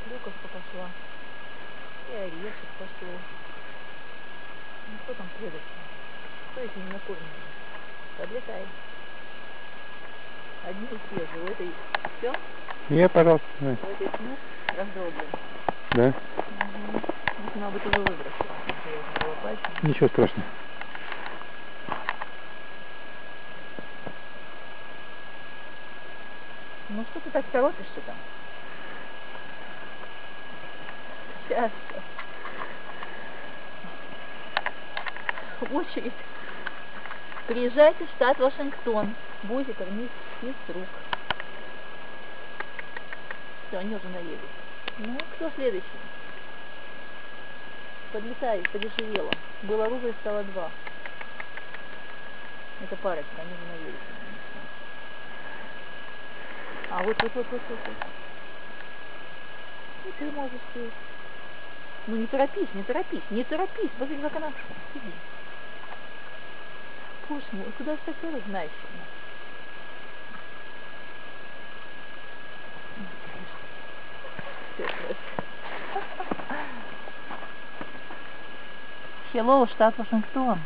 Люковка пошла. И орешек пошел. Ну что там следует? Что если не накормленный? Подлетай. Одни и те же. У этой все? Нет, пожалуйста. Да. У этой снуп раздолблен. Да? Угу. Их надо быть уже выбросила. Я уже пальцем. Ничего страшного. Ну что ты так торопишься там? Сейчас. Очередь. Приезжайте в штат Вашингтон. Будете кормить физрук. Все, они уже наелись. Ну, кто следующий? Подлетай, подешевело. Было рубль, стало 2. Это парочка, они уже наелись. А, вот. И ты можешь сесть. Ну не торопись. Смотри, как она сидит. Боже мой, куда же так делать, знаешь? Hello, штат Вашингтон.